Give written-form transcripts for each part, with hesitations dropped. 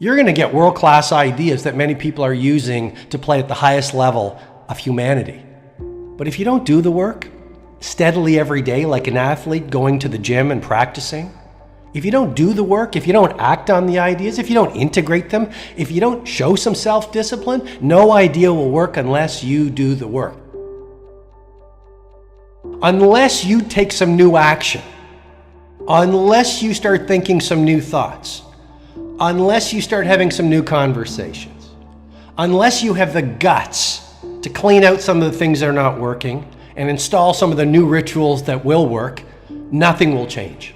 You're going to get world-class ideas that many people are using to play at the highest level of humanity. But if you don't do the work steadily every day like an athlete going to the gym and practicing, if you don't do the work, if you don't act on the ideas, if you don't integrate them, if you don't show some self-discipline, no idea will work unless you do the work. Unless you take some new action, unless you start thinking some new thoughts, unless you start having some new conversations, unless you have the guts to clean out some of the things that are not working and install some of the new rituals that will work, nothing will change.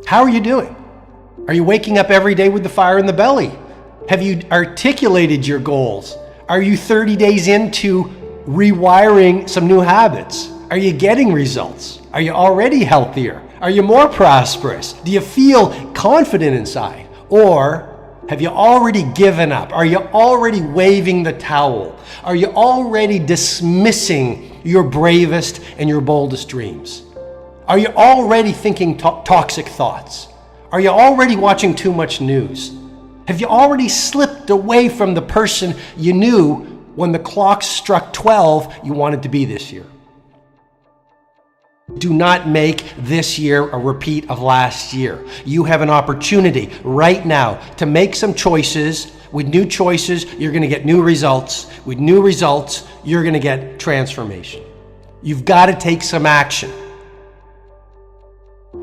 How are you doing? Are you waking up every day with the fire in the belly? Have you articulated your goals? Are you 30 days into rewiring some new habits? Are you getting results? Are you already healthier? Are you more prosperous? Do you feel confident inside? Or have you already given up? Are you already waving the towel? Are you already dismissing your bravest and your boldest dreams? Are you already thinking toxic thoughts? Are you already watching too much news? Have you already slipped away from the person you knew when the clock struck 12 you wanted to be this year? Do not make this year a repeat of last year. You have an opportunity right now to make some choices. With new choices, you're going to get new results. With new results, you're going to get transformation. You've got to take some action.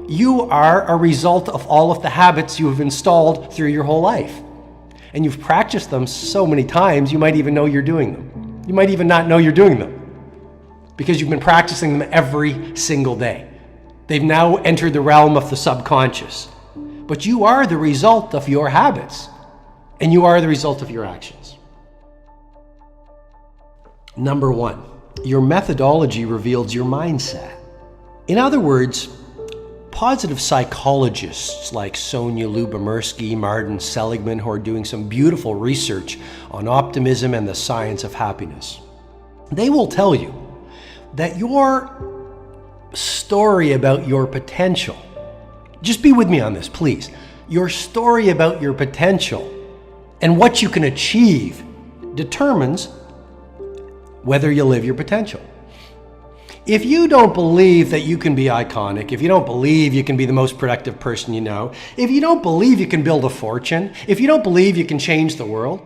You are a result of all of the habits you have installed through your whole life. And you've practiced them so many times, you might even know you're doing them. You might even not know you're doing them because you've been practicing them every single day. They've now entered the realm of the subconscious. But you are the result of your habits, and you are the result of your actions. Number one, your methodology reveals your mindset. In other words, positive psychologists like Sonia Lyubomirsky, Martin Seligman, who are doing some beautiful research on optimism and the science of happiness, they will tell you that your story about your potential, just be with me on this, please. Your story about your potential and what you can achieve determines whether you live your potential. If you don't believe that you can be iconic, if you don't believe you can be the most productive person you know, if you don't believe you can build a fortune, if you don't believe you can change the world,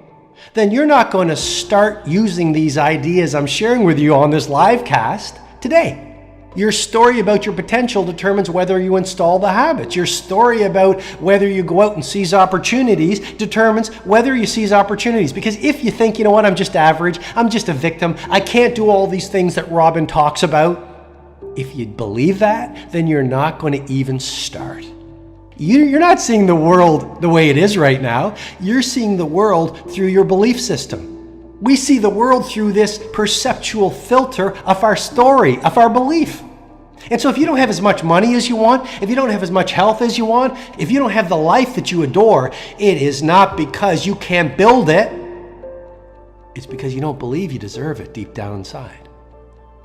then you're not going to start using these ideas I'm sharing with you on this live cast today. Your story about your potential determines whether you install the habits. Your story about whether you go out and seize opportunities determines whether you seize opportunities. Because if you think, you know what, I'm just average, I'm just a victim, I can't do all these things that Robin talks about, if you believe that, then you're not going to even start. You're not seeing the world the way it is right now. You're seeing the world through your belief system. We see the world through this perceptual filter of our story, of our belief. And so if you don't have as much money as you want, if you don't have as much health as you want, if you don't have the life that you adore, it is not because you can't build it. It's because you don't believe you deserve it deep down inside.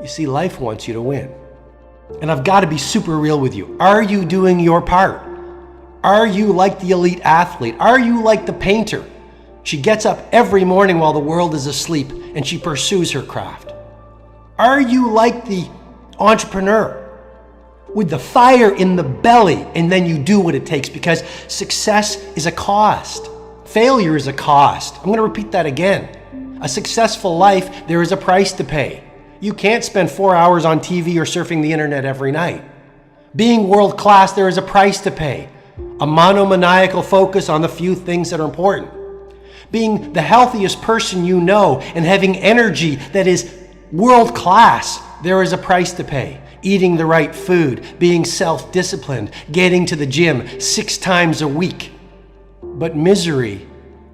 You see, life wants you to win. And I've got to be super real with you. Are you doing your part? Are you like the elite athlete? Are you like the painter? She gets up every morning while the world is asleep and she pursues her craft. Are you like the entrepreneur with the fire in the belly and then you do what it takes? Because success is a cost. Failure is a cost. I'm going to repeat that again. A successful life, there is a price to pay. You can't spend 4 hours on TV or surfing the internet every night. Being world class, there is a price to pay. A monomaniacal focus on the few things that are important. Being the healthiest person you know and having energy that is world class, there is a price to pay. Eating the right food, being self-disciplined, getting to the gym 6 times a week. But misery,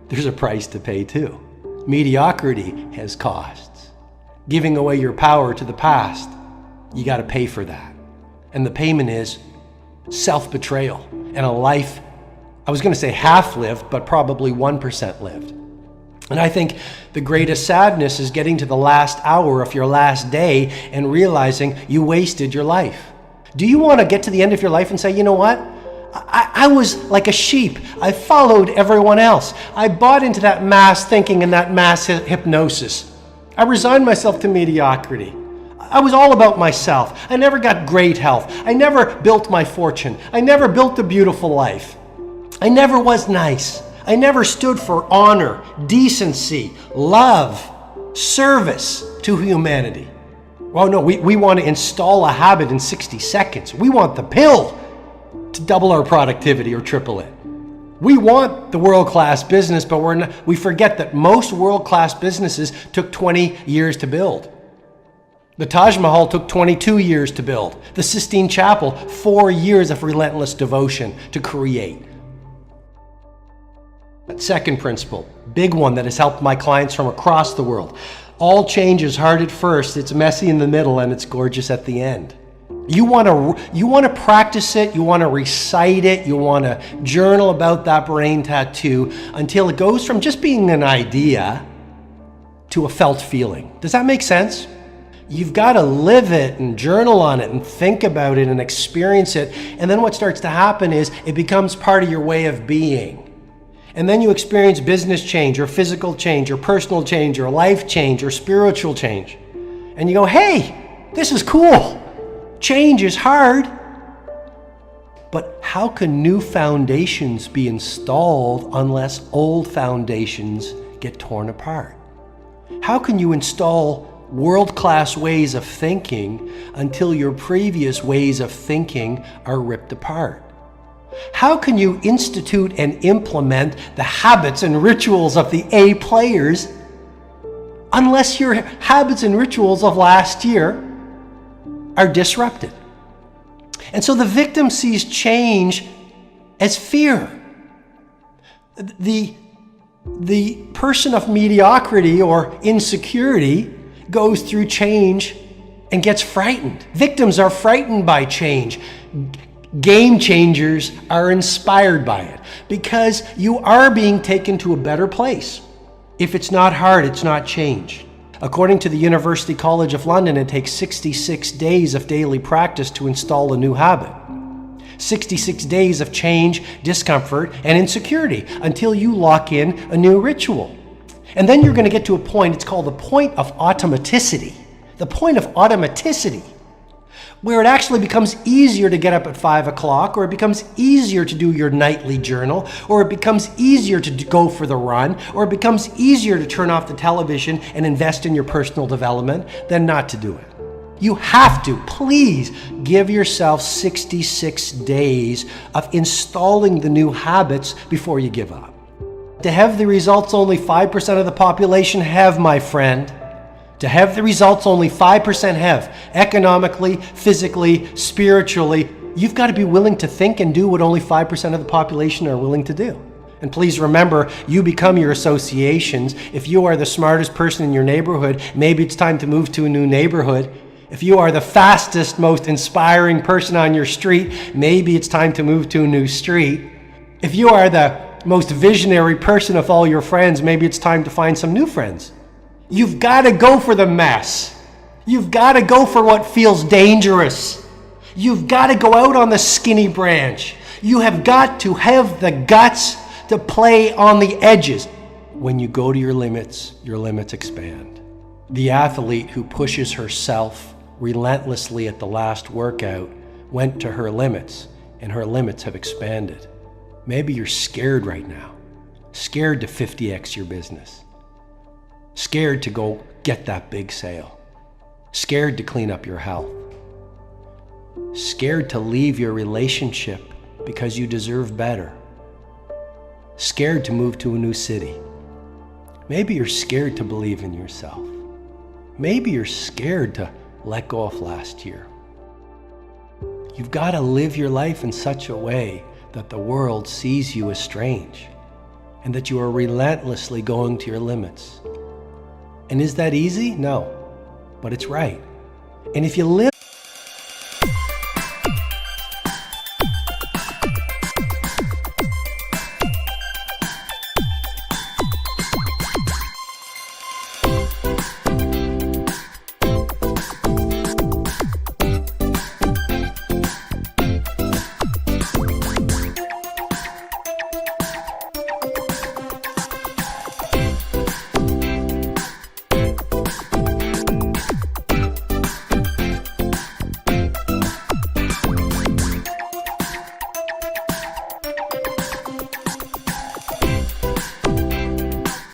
there's a price to pay too. Mediocrity has costs. Giving away your power to the past, you got to pay for that. And the payment is self-betrayal and a life, I was going to say half-lived, but probably 1% lived. And I think the greatest sadness is getting to the last hour of your last day and realizing you wasted your life. Do you want to get to the end of your life and say, you know what? I was like a sheep. I followed everyone else. I bought into that mass thinking and that mass hypnosis. I resigned myself to mediocrity. I was all about myself. I never got great health. I never built my fortune. I never built a beautiful life. I never was nice. I never stood for honor, decency, love, service to humanity. Well, no, we want to install a habit in 60 seconds. We want the pill to double our productivity or triple it. We want the world-class business, but we forget that most world-class businesses took 20 years to build. The Taj Mahal took 22 years to build. The Sistine Chapel, 4 years of relentless devotion to create. That second principle, big one that has helped my clients from across the world. All change is hard at first, it's messy in the middle, and it's gorgeous at the end. You want to practice it, you want to recite it, you want to journal about that brain tattoo until it goes from just being an idea to a felt feeling. Does that make sense? You've got to live it and journal on it and think about it and experience it. And then what starts to happen is it becomes part of your way of being. And then you experience business change or physical change or personal change or life change or spiritual change. And you go, hey, this is cool. Change is hard. But how can new foundations be installed unless old foundations get torn apart? How can you install world-class ways of thinking until your previous ways of thinking are ripped apart? How can you institute and implement the habits and rituals of the A players unless your habits and rituals of last year are disrupted? And so the victim sees change as fear. The person of mediocrity or insecurity goes through change and gets frightened. Victims are frightened by change. Game changers are inspired by it because you are being taken to a better place. If it's not hard, it's not change. According to the University College of London, it takes 66 days of daily practice to install a new habit. 66 days of change, discomfort, and insecurity until you lock in a new ritual. And then you're going to get to a point, it's called the point of automaticity. The point of automaticity, where it actually becomes easier to get up at 5 o'clock, or it becomes easier to do your nightly journal, or it becomes easier to go for the run, or it becomes easier to turn off the television and invest in your personal development than not to do it. You have to, please, give yourself 66 days of installing the new habits before you give up. To have the results only 5% of the population have, my friend. To have the results only 5% have, economically, physically, spiritually, you've got to be willing to think and do what only 5% of the population are willing to do. And please remember, you become your associations. If you are the smartest person in your neighborhood, maybe it's time to move to a new neighborhood. If you are the fastest, most inspiring person on your street, maybe it's time to move to a new street. If you are the most visionary person of all your friends, maybe it's time to find some new friends. You've got to go for the mess. You've got to go for what feels dangerous. You've got to go out on the skinny branch. You have got to have the guts to play on the edges. When you go to your limits expand. The athlete who pushes herself relentlessly at the last workout went to her limits, and her limits have expanded. Maybe you're scared right now. Scared to 50x your business. Scared to go get that big sale. Scared to clean up your health. Scared to leave your relationship because you deserve better. Scared to move to a new city. Maybe you're scared to believe in yourself. Maybe you're scared to let go of last year. You've got to live your life in such a way that the world sees you as strange and that you are relentlessly going to your limits. And is that easy? No, but it's right. And if you live